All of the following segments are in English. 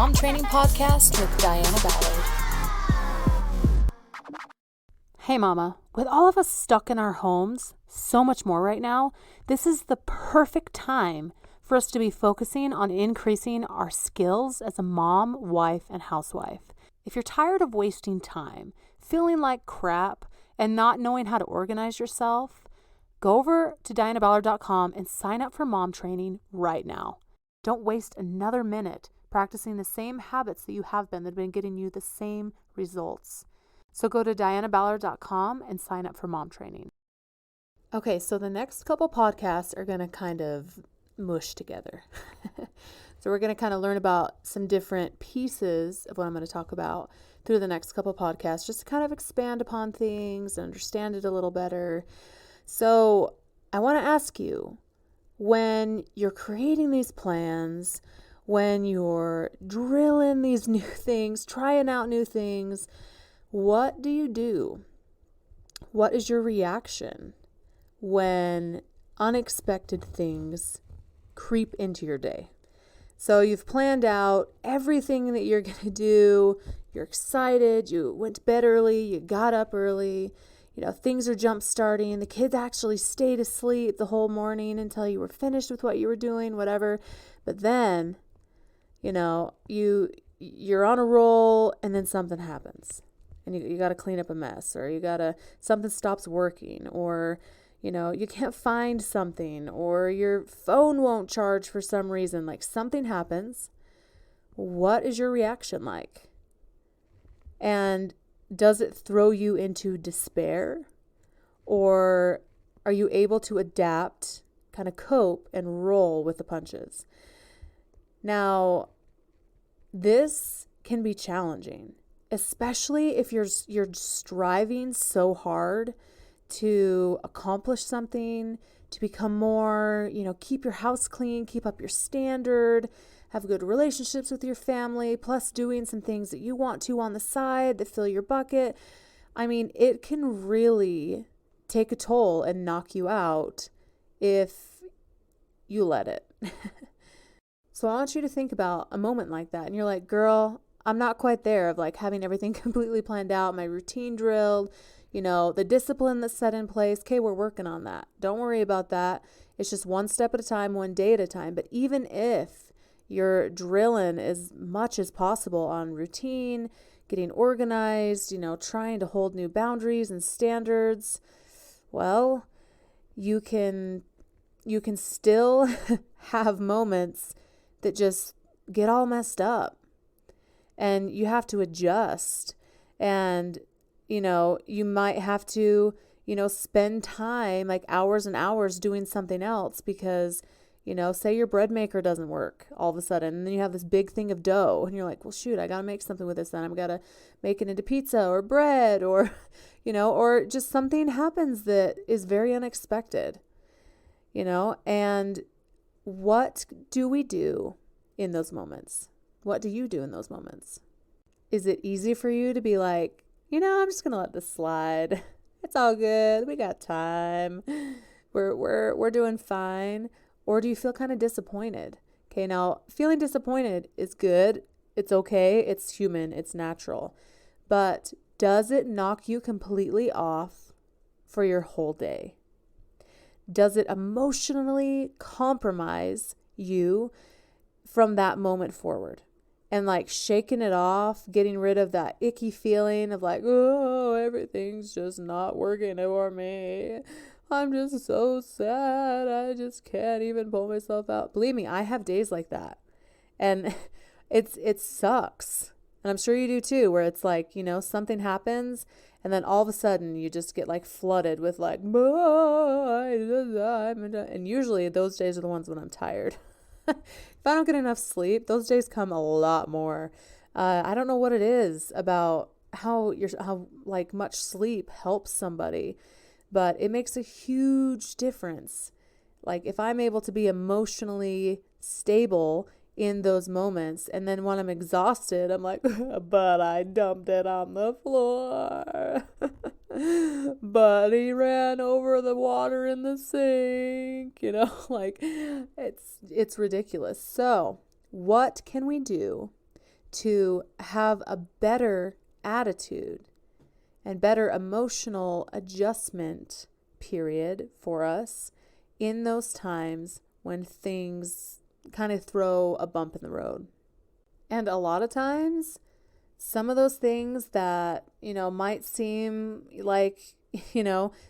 Mom Training Podcast with Diana Ballard. Hey mama, with all of us stuck in our homes, so much more right now, this is the perfect time for us to be focusing on increasing our skills as a mom, wife, and housewife. If you're tired of wasting time, feeling like crap, and not knowing how to organize yourself, go over to dianaballard.com and sign up for mom training right now. Don't waste another minute practicing the same habits that you have been that have been getting you the same results. So go to dianaballard.com and sign up for mom training. Okay, so the next couple podcasts are going to kind of mush together. So we're going to kind of learn about some different pieces of what I'm going to talk about through the next couple podcasts, just to kind of expand upon things and understand it a little better. So I want to ask you, when you're creating these plans, when you're drilling these new things, trying out new things, what do you do? What is your reaction when unexpected things creep into your day? So you've planned out everything that you're going to do. You're excited. You went to bed early. You got up early. Things are jump starting. The kids actually stayed asleep the whole morning until you were finished with what you were doing, whatever. But then, you're on a roll and then something happens. And you got to clean up a mess, or something stops working, or, you can't find something, or your phone won't charge for some reason. Like, something happens. What is your reaction like? And does it throw you into despair? Or are you able to adapt, kind of cope, and roll with the punches? Now, this can be challenging, especially if you're striving so hard to accomplish something, to become more, keep your house clean, keep up your standard, have good relationships with your family, plus doing some things that you want to on the side that fill your bucket. I mean, it can really take a toll and knock you out if you let it. So I want you to think about a moment like that. And you're like, girl, I'm not quite there of like having everything completely planned out, my routine drilled, the discipline that's set in place. Okay, we're working on that. Don't worry about that. It's just one step at a time, one day at a time. But even if you're drilling as much as possible on routine, getting organized, trying to hold new boundaries and standards, well, you can still have moments that just get all messed up. And you have to adjust. And, you might have to, spend time, like hours and hours doing something else because, say your bread maker doesn't work all of a sudden, and then you have this big thing of dough and you're like, well, shoot, I got to make something with this then. I've got to make it into pizza or bread or, or just something happens that is very unexpected, and what do we do in those moments? What do you do in those moments? Is it easy for you to be like, I'm just going to let this slide. It's all good. We got time. We're doing fine. Or do you feel kind of disappointed? Okay, now feeling disappointed is good. It's okay. It's human. It's natural. But does it knock you completely off for your whole day? Does it emotionally compromise you from that moment forward? And like shaking it off, getting rid of that icky feeling of like, oh, everything's just not working for me. I'm just so sad. I just can't even pull myself out. Believe me, I have days like that. And it sucks. And I'm sure you do too, where it's like, something happens and then all of a sudden you just get like flooded with like, and usually those days are the ones when I'm tired. If I don't get enough sleep, those days come a lot more. I don't know what it is about how like much sleep helps somebody, but it makes a huge difference. Like if I'm able to be emotionally stable in those moments, and then when I'm exhausted, I'm like, but I dumped it on the floor. But he ran over the water in the sink, like it's ridiculous. So what can we do to have a better attitude and better emotional adjustment period for us in those times when things kind of throw a bump in the road. And a lot of times, some of those things that, might seem like,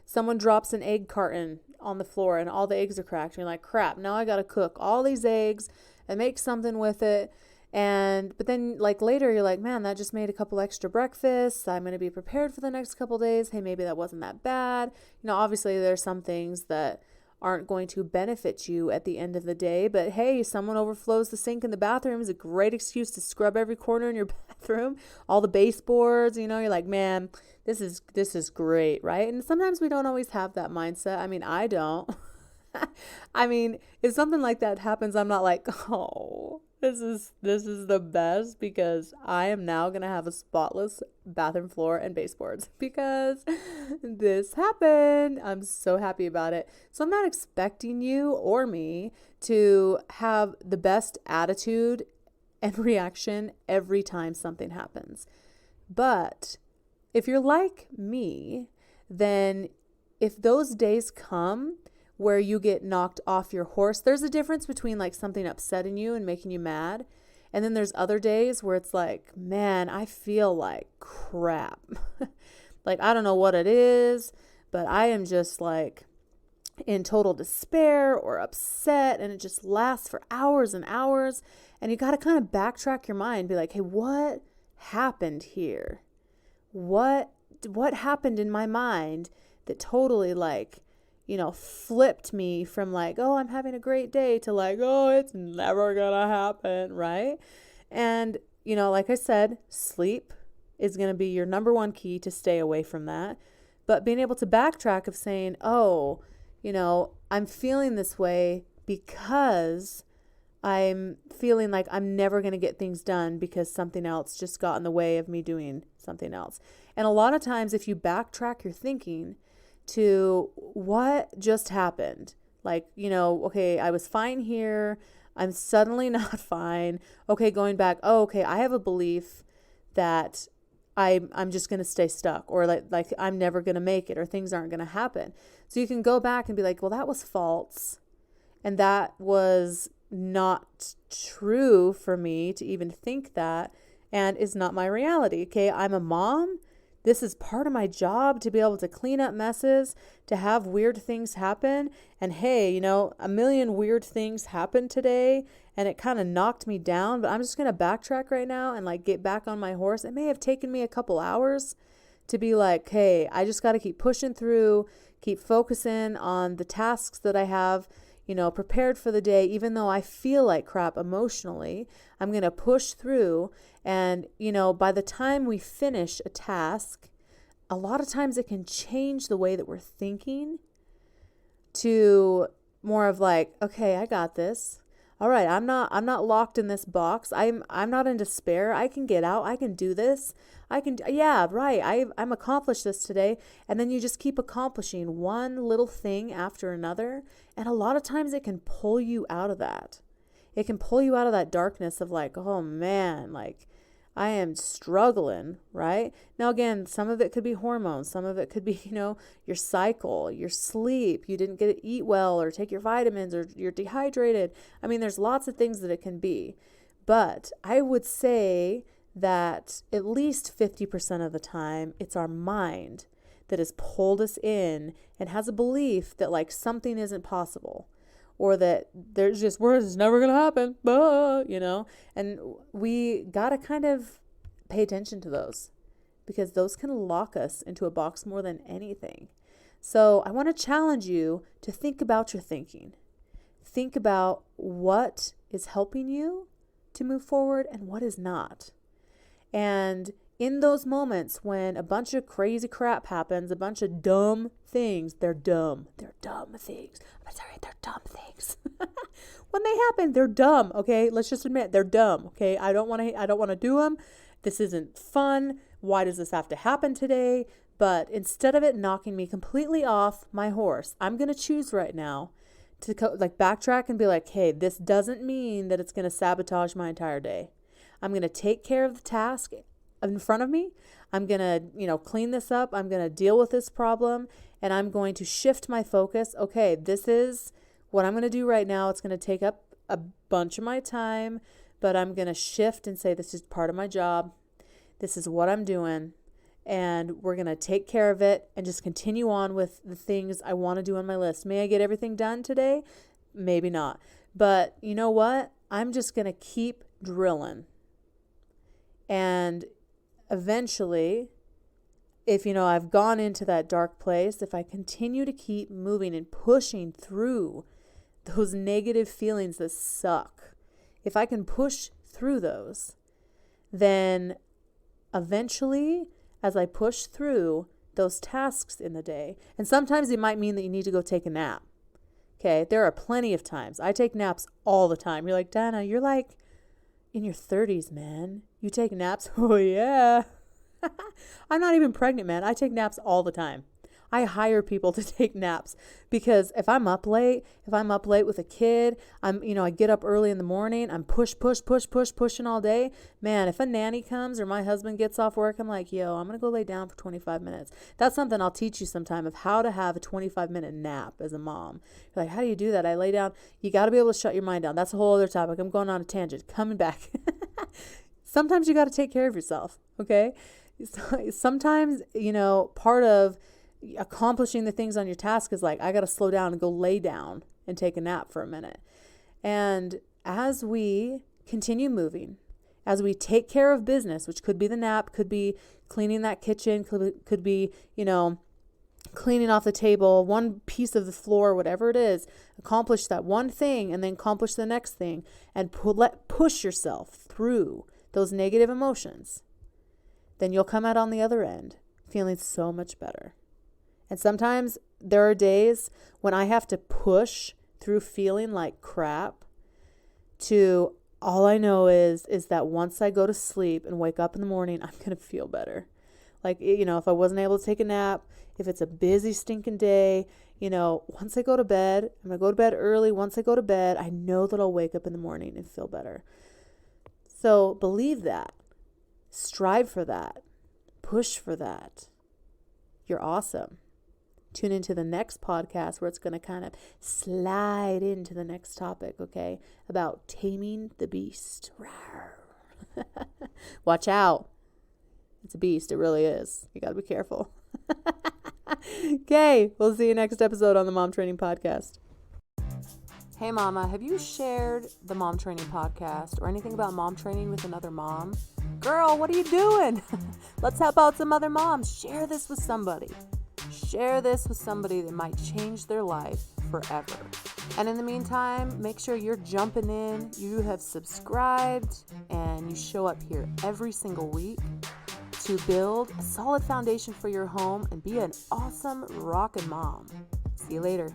someone drops an egg carton on the floor and all the eggs are cracked. And you're like, crap, now I got to cook all these eggs and make something with it. But then like later you're like, man, that just made a couple extra breakfasts. I'm going to be prepared for the next couple days. Hey, maybe that wasn't that bad. Obviously there's some things that aren't going to benefit you at the end of the day, but hey, someone overflows the sink in the bathroom is a great excuse to scrub every corner in your bathroom, all the baseboards, you're like, man, this is great, right? And sometimes we don't always have that mindset. I don't. If something like that happens, I'm not like, oh, this is the best because I am now going to have a spotless bathroom floor and baseboards because this happened. I'm so happy about it. So I'm not expecting you or me to have the best attitude and reaction every time something happens. But if you're like me, then if those days come where you get knocked off your horse, there's a difference between like something upsetting you and making you mad. And then there's other days where it's like, man, I feel like crap. Like, I don't know what it is, but I am just like in total despair or upset. And it just lasts for hours and hours. And you got to kind of backtrack your mind, be like, hey, what happened here? What happened in my mind that totally like, flipped me from like, oh, I'm having a great day to like, oh, it's never gonna happen, right? And, like I said, sleep is gonna be your number one key to stay away from that. But being able to backtrack of saying, oh, I'm feeling this way because I'm feeling like I'm never going to get things done because something else just got in the way of me doing something else. And a lot of times if you backtrack your thinking to what just happened, like, okay, I was fine here. I'm suddenly not fine. Okay, going back, oh, okay, I have a belief that I'm just going to stay stuck or like I'm never going to make it or things aren't going to happen. So you can go back and be like, well, that was false. And that was not true for me to even think that and is not my reality. Okay, I'm a mom. This is part of my job to be able to clean up messes, to have weird things happen. And hey, a million weird things happened today and it kind of knocked me down, but I'm just going to backtrack right now and like get back on my horse. It may have taken me a couple hours to be like, hey, I just got to keep pushing through, keep focusing on the tasks that I have, prepared for the day. Even though I feel like crap emotionally, I'm going to push through. And, by the time we finish a task, a lot of times it can change the way that we're thinking to more of like, okay, I got this. All right, I'm not locked in this box. I'm not in despair. I can get out. I can do this. Yeah, right. I'm accomplished this today. And then you just keep accomplishing one little thing after another. And a lot of times it can pull you out of that. It can pull you out of that darkness of like, oh man, like I am struggling, right? Now, again, some of it could be hormones. Some of it could be, your cycle, your sleep. You didn't get to eat well or take your vitamins or you're dehydrated. There's lots of things that it can be. But I would say that at least 50% of the time, it's our mind that has pulled us in and has a belief that like something isn't possible. Or that we're just never going to happen, and we got to kind of pay attention to those because those can lock us into a box more than anything. So I want to challenge you to think about your thinking. Think about what is helping you to move forward and what is not. And in those moments when a bunch of crazy crap happens, a bunch of dumb things, they're dumb things. I'm sorry, they're dumb things. When they happen, they're dumb, okay? Let's just admit they're dumb, okay? I don't want to do them. This isn't fun. Why does this have to happen today? But instead of it knocking me completely off my horse, I'm going to choose right now to backtrack and be like, hey, this doesn't mean that it's going to sabotage my entire day. I'm going to take care of the task in front of me. I'm going to, clean this up. I'm going to deal with this problem, and I'm going to shift my focus. Okay, this is what I'm going to do right now. It's going to take up a bunch of my time, but I'm going to shift and say, this is part of my job. This is what I'm doing. And we're going to take care of it and just continue on with the things I want to do on my list. May I get everything done today? Maybe not. But you know what? I'm just going to keep drilling. And eventually, if, I've gone into that dark place, if I continue to keep moving and pushing through those negative feelings that suck, if I can push through those, then eventually, as I push through those tasks in the day, and sometimes it might mean that you need to go take a nap. Okay, there are plenty of times. I take naps all the time. You're like, Dana, you're like in your 30s, man. You take naps? Oh, yeah. I'm not even pregnant, man. I take naps all the time. I hire people to take naps because if I'm up late with a kid, I get up early in the morning, I'm pushing all day. Man, if a nanny comes or my husband gets off work, I'm like, yo, I'm going to go lay down for 25 minutes. That's something I'll teach you sometime of how to have a 25-minute nap as a mom. You're like, how do you do that? I lay down. You got to be able to shut your mind down. That's a whole other topic. I'm going on a tangent. Coming back. Sometimes you got to take care of yourself. Okay. Sometimes, part of accomplishing the things on your task is like, I got to slow down and go lay down and take a nap for a minute. And as we continue moving, as we take care of business, which could be the nap, could be cleaning that kitchen, could be, cleaning off the table, one piece of the floor, whatever it is, accomplish that one thing and then accomplish the next thing and push yourself through those negative emotions. Then you'll come out on the other end feeling so much better. And sometimes there are days when I have to push through feeling like crap to all I know is that once I go to sleep and wake up in the morning, I'm going to feel better. Like, if I wasn't able to take a nap, if it's a busy, stinking day, once I go to bed, I'm going to go to bed early. Once I go to bed, I know that I'll wake up in the morning and feel better. So believe that. Strive for that. Push for that. You're awesome. Tune into the next podcast where it's going to kind of slide into the next topic, okay? About taming the beast. Watch out. It's a beast. It really is. You got to be careful. Okay, we'll see you next episode on the Mom Training Podcast. Hey mama, have you shared the Mom Training Podcast or anything about mom training with another mom? Girl, what are you doing? Let's help out some other moms. Share this with somebody. Share this with somebody that might change their life forever. And in the meantime, make sure you're jumping in. You have subscribed and you show up here every single week to build a solid foundation for your home and be an awesome rockin' mom. See you later.